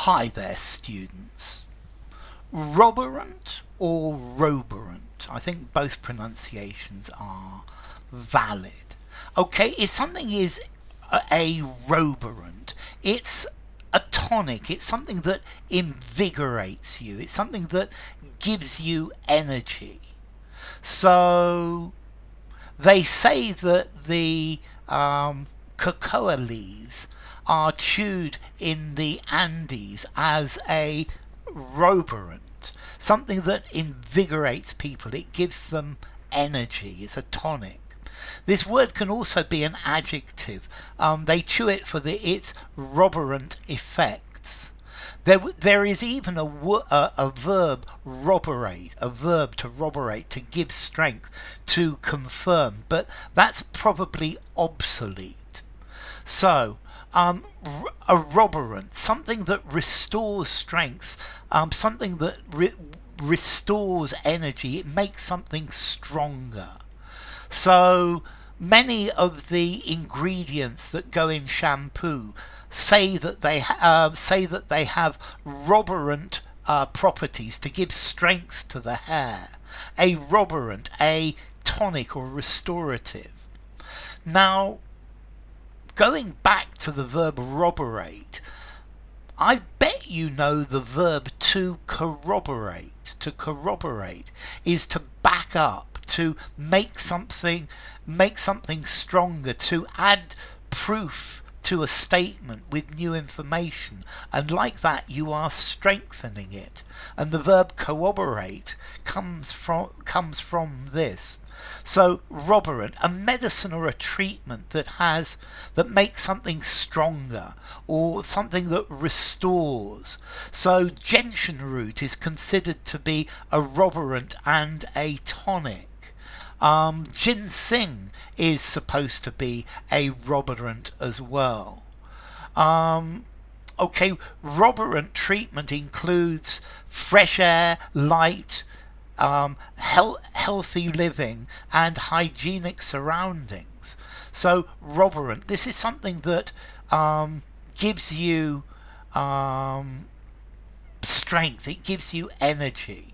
Hi there, students. Roborant or Roborant? I think both pronunciations are valid. Okay, if something is a Roborant, it's a tonic, it's something that invigorates you, it's something that gives you energy. So they say that the cocoa leaves are chewed in the Andes as a roborant, something that invigorates people. It gives them energy. It's a tonic. This word can also be an adjective. They chew it for its roborant effects. There is even a verb, roborate, a verb to roborate, to give strength, to confirm, but that's probably obsolete. So, a roborant, something that restores strength, something that restores energy, it makes something stronger. So many of the ingredients that go in shampoo say that they have roborant properties to give strength to the hair. A roborant, a tonic or restorative. Now, going back to the verb roborate, I bet you know the verb to corroborate. To corroborate is to back up, to make something stronger, to add proof to a statement with new information, and like that you are strengthening it. And the verb corroborate comes from this. So roborant, a medicine or a treatment that makes something stronger, or something that restores. So gentian root is considered to be a roborant and a tonic. Ginseng is supposed to be a roborant as well. Okay, roborant treatment includes fresh air, light, healthy living, and hygienic surroundings. So roborant, this is something that gives you strength, it gives you energy.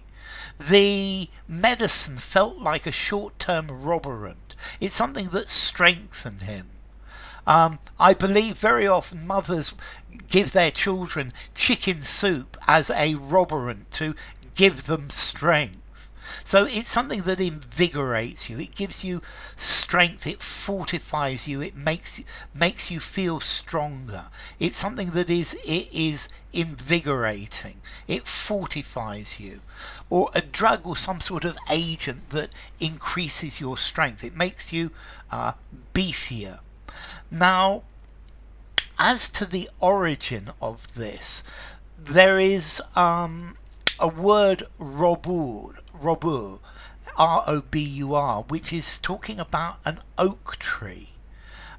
The medicine felt like a short-term roborant. It's something that strengthened him. I believe very often mothers give their children chicken soup as a roborant to give them strength. So it's something that invigorates you. It gives you strength. It fortifies you. It makes you feel stronger. It's something that is invigorating. It fortifies you. Or a drug or some sort of agent that increases your strength. It makes you beefier. Now, as to the origin of this, there is a word robur, R-O-B-U-R, which is talking about an oak tree,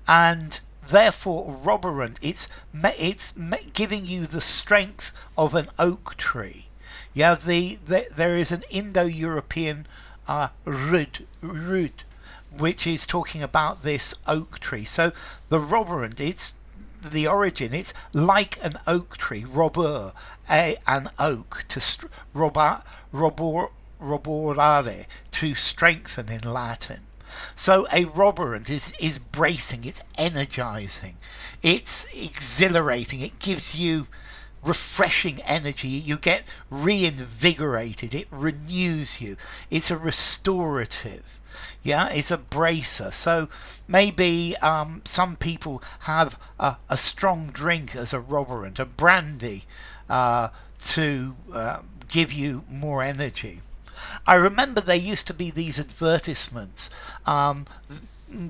and therefore roborant, it's giving you the strength of an oak tree. Yeah, there is an Indo-European rud, which is talking about this oak tree. So the roborant, it's the origin, it's like an oak tree, robur, an oak, to roborare, to strengthen in Latin. So a roborant is bracing, it's energizing, it's exhilarating, it gives you refreshing energy, you get reinvigorated, it renews you, it's a restorative. Yeah, it's a bracer. So maybe some people have a strong drink as a roborant, a brandy, to give you more energy. I remember there used to be these advertisements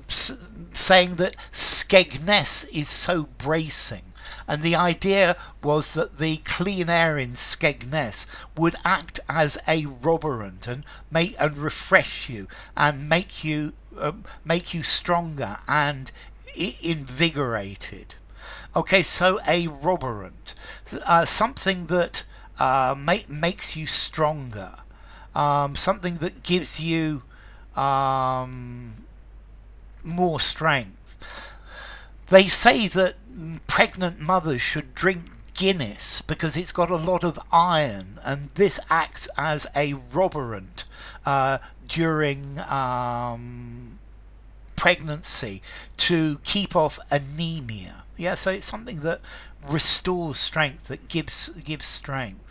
saying that Skegness is so bracing. And the idea was that the clean air in Skegness would act as a roborant and refresh you and make you stronger and invigorated. Okay, so a roborant, something that makes you stronger, something that gives you more strength. They say that pregnant mothers should drink Guinness because it's got a lot of iron, and this acts as a roborant during pregnancy to keep off anemia. Yeah, so it's something that restores strength, that gives strength.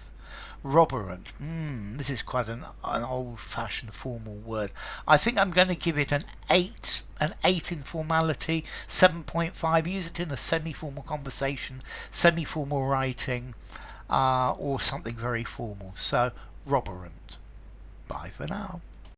Roborant. This is quite an old-fashioned formal word. I think I'm going to give it an 8. An 8 in formality, 7.5. Use it in a semi-formal conversation, semi-formal writing, or something very formal. So, Roborant. Bye for now.